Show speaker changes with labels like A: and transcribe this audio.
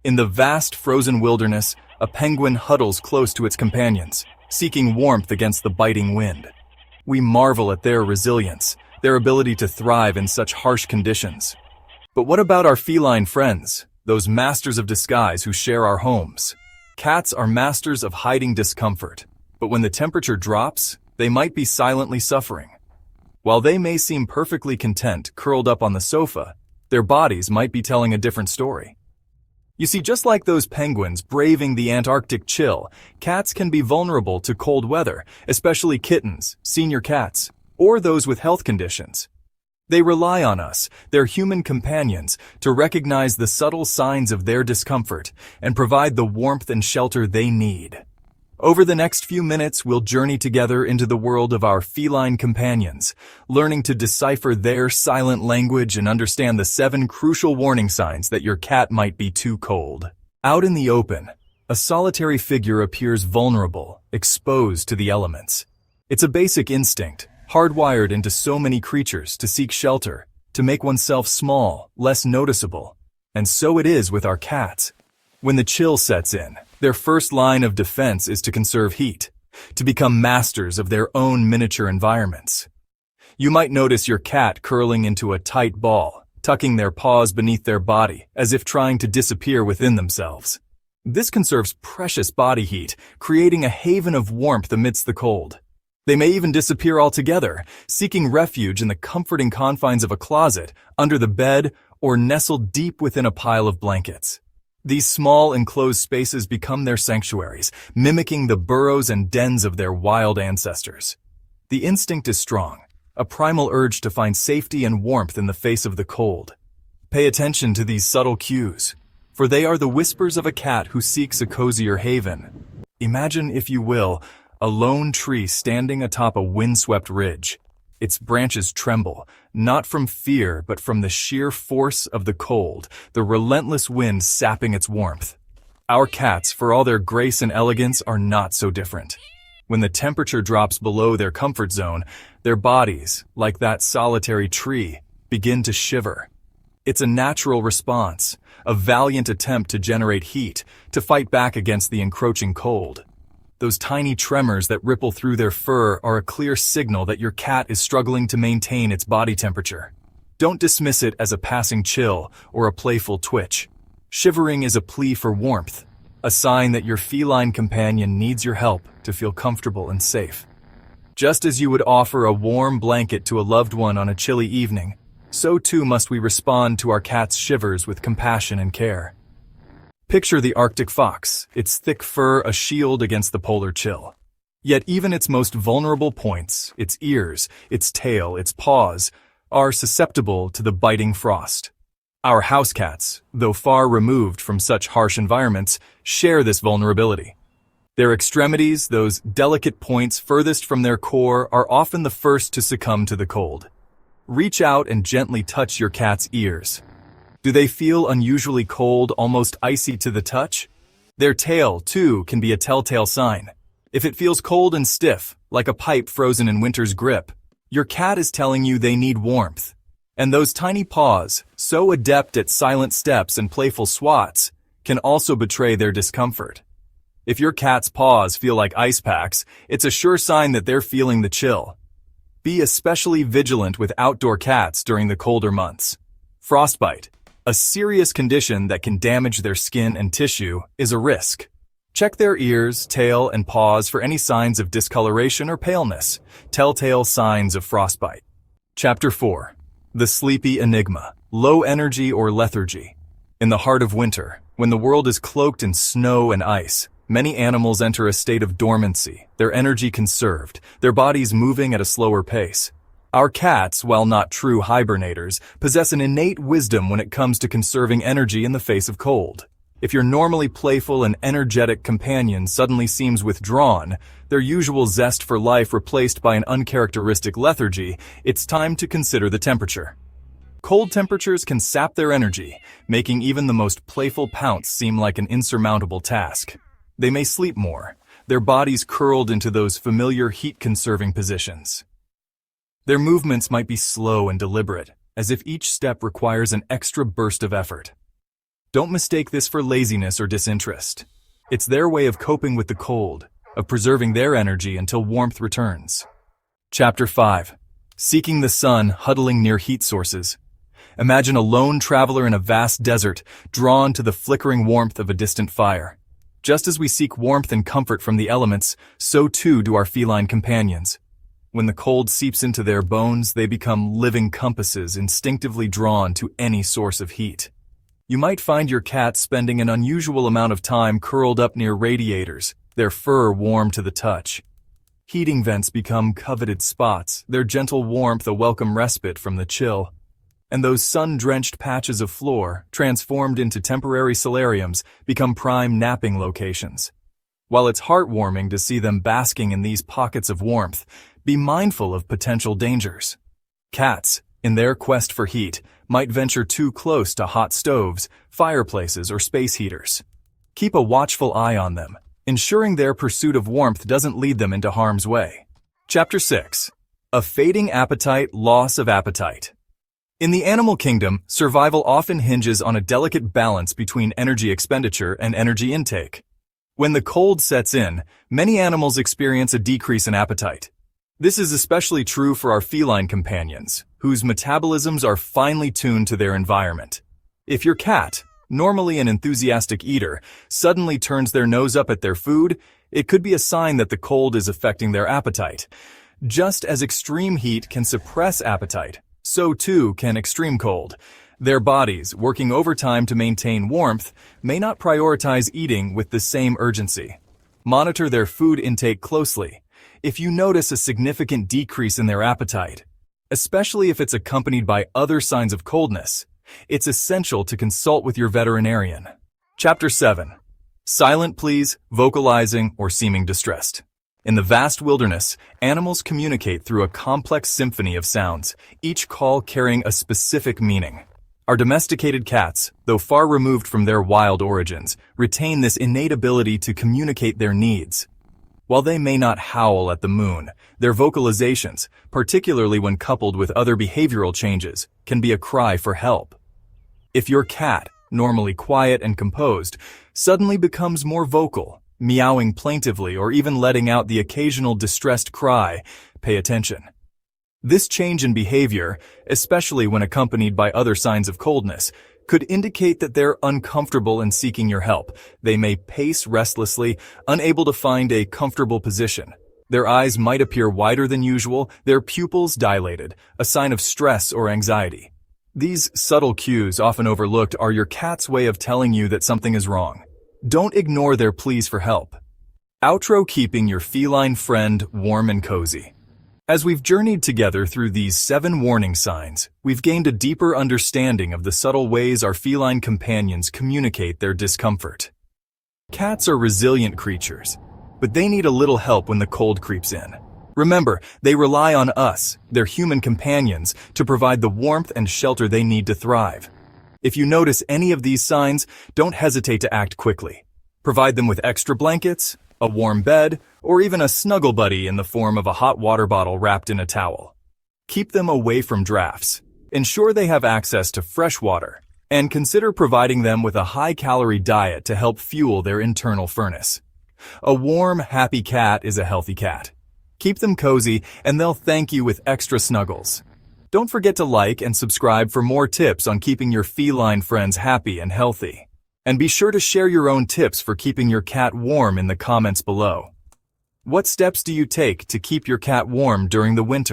A: In the vast frozen wilderness, a penguin huddles close to its companions, seeking warmth against the biting wind. We marvel at their resilience, their ability to thrive in such harsh conditions. But what about our feline friends, those masters of disguise who share our homes? Cats are masters of hiding discomfort, but when the temperature drops, they might be silently suffering. While they may seem perfectly content curled up on the sofa, their bodies might be telling a different story. You see, just like those penguins braving the Antarctic chill, cats can be vulnerable to cold weather, especially kittens, senior cats, or those with health conditions. They rely on us, their human companions, to recognize the subtle signs of their discomfort and provide the warmth and shelter they need. Over the next few minutes, we'll journey together into the world of our feline companions, learning to decipher their silent language and understand the 7 crucial warning signs that your cat might be too cold. Out in the open, a solitary figure appears vulnerable, exposed to the elements. It's a basic instinct, hardwired into so many creatures to seek shelter, to make oneself small, less noticeable. And so it is with our cats. When the chill sets in, their first line of defense is to conserve heat, to become masters of their own miniature environments. You might notice your cat curling into a tight ball, tucking their paws beneath their body, as if trying to disappear within themselves. This conserves precious body heat, creating a haven of warmth amidst the cold. They may even disappear altogether, seeking refuge in the comforting confines of a closet, under the bed, or nestled deep within a pile of blankets. These small enclosed spaces become their sanctuaries, mimicking the burrows and dens of their wild ancestors. The instinct is strong, a primal urge to find safety and warmth in the face of the cold. Pay attention to these subtle cues, for they are the whispers of a cat who seeks a cozier haven. Imagine, if you will, a lone tree standing atop a windswept ridge. Its branches tremble, not from fear, but from the sheer force of the cold, the relentless wind sapping its warmth. Our cats, for all their grace and elegance, are not so different. When the temperature drops below their comfort zone, their bodies, like that solitary tree, begin to shiver. It's a natural response, a valiant attempt to generate heat, to fight back against the encroaching cold. Those tiny tremors that ripple through their fur are a clear signal that your cat is struggling to maintain its body temperature. Don't dismiss it as a passing chill or a playful twitch. Shivering is a plea for warmth, a sign that your feline companion needs your help to feel comfortable and safe. Just as you would offer a warm blanket to a loved one on a chilly evening, so too must we respond to our cat's shivers with compassion and care. Picture the Arctic fox, its thick fur a shield against the polar chill. Yet even its most vulnerable points, its ears, its tail, its paws, are susceptible to the biting frost. Our house cats, though far removed from such harsh environments, share this vulnerability. Their extremities, those delicate points furthest from their core, are often the first to succumb to the cold. Reach out and gently touch your cat's ears. Do they feel unusually cold, almost icy to the touch? Their tail, too, can be a telltale sign. If it feels cold and stiff, like a pipe frozen in winter's grip, your cat is telling you they need warmth. And those tiny paws, so adept at silent steps and playful swats, can also betray their discomfort. If your cat's paws feel like ice packs, it's a sure sign that they're feeling the chill. Be especially vigilant with outdoor cats during the colder months. Frostbite, a serious condition that can damage their skin and tissue, is a risk. Check their ears, tail, and paws for any signs of discoloration or paleness, telltale signs of frostbite. Chapter 4. The Sleepy Enigma, Low Energy or Lethargy. In the heart of winter, when the world is cloaked in snow and ice, many animals enter a state of dormancy, their energy conserved, their bodies moving at a slower pace. Our cats, while not true hibernators, possess an innate wisdom when it comes to conserving energy in the face of cold. If your normally playful and energetic companion suddenly seems withdrawn, their usual zest for life replaced by an uncharacteristic lethargy, it's time to consider the temperature. Cold temperatures can sap their energy, making even the most playful pounce seem like an insurmountable task. They may sleep more, their bodies curled into those familiar heat-conserving positions. Their movements might be slow and deliberate, as if each step requires an extra burst of effort. Don't mistake this for laziness or disinterest. It's their way of coping with the cold, of preserving their energy until warmth returns. Chapter 5. Seeking the sun, huddling near heat sources. Imagine a lone traveler in a vast desert, drawn to the flickering warmth of a distant fire. Just as we seek warmth and comfort from the elements, so too do our feline companions. When the cold seeps into their bones, they become living compasses instinctively drawn to any source of heat. You might find your cat spending an unusual amount of time curled up near radiators, their fur warm to the touch. Heating vents become coveted spots, their gentle warmth a welcome respite from the chill. And those sun-drenched patches of floor, transformed into temporary solariums, become prime napping locations. While it's heartwarming to see them basking in these pockets of warmth, be mindful of potential dangers. Cats, in their quest for heat, might venture too close to hot stoves, fireplaces, or space heaters. Keep a watchful eye on them, ensuring their pursuit of warmth doesn't lead them into harm's way. Chapter 6. A fading appetite, loss of appetite. In the animal kingdom, survival often hinges on a delicate balance between energy expenditure and energy intake. When the cold sets in, many animals experience a decrease in appetite. This is especially true for our feline companions, whose metabolisms are finely tuned to their environment. If your cat, normally an enthusiastic eater, suddenly turns their nose up at their food, it could be a sign that the cold is affecting their appetite. Just as extreme heat can suppress appetite, so too can extreme cold. Their bodies, working overtime to maintain warmth, may not prioritize eating with the same urgency. Monitor their food intake closely. If you notice a significant decrease in their appetite, especially if it's accompanied by other signs of coldness, it's essential to consult with your veterinarian. Chapter 7. Silent pleas, vocalizing, or seeming distressed. In the vast wilderness, animals communicate through a complex symphony of sounds, each call carrying a specific meaning. Our domesticated cats, though far removed from their wild origins, retain this innate ability to communicate their needs. While they may not howl at the moon, their vocalizations, particularly when coupled with other behavioral changes, can be a cry for help. If your cat, normally quiet and composed, suddenly becomes more vocal, meowing plaintively or even letting out the occasional distressed cry, pay attention. This change in behavior, especially when accompanied by other signs of coldness, could indicate that they're uncomfortable and seeking your help. They may pace restlessly, unable to find a comfortable position. Their eyes might appear wider than usual, their pupils dilated, a sign of stress or anxiety. These subtle cues, often overlooked, are your cat's way of telling you that something is wrong. Don't ignore their pleas for help. Outro: keeping your feline friend warm and cozy. As we've journeyed together through these 7 warning signs, we've gained a deeper understanding of the subtle ways our feline companions communicate their discomfort. Cats are resilient creatures, but they need a little help when the cold creeps in. Remember, they rely on us, their human companions, to provide the warmth and shelter they need to thrive. If you notice any of these signs, don't hesitate to act quickly. Provide them with extra blankets, a warm bed, or even a snuggle buddy in the form of a hot water bottle wrapped in a towel. Keep them away from drafts. Ensure they have access to fresh water, and consider providing them with a high-calorie diet to help fuel their internal furnace. A warm, happy cat is a healthy cat. Keep them cozy, and they'll thank you with extra snuggles. Don't forget to like and subscribe for more tips on keeping your feline friends happy and healthy. And be sure to share your own tips for keeping your cat warm in the comments below. What steps do you take to keep your cat warm during the winter?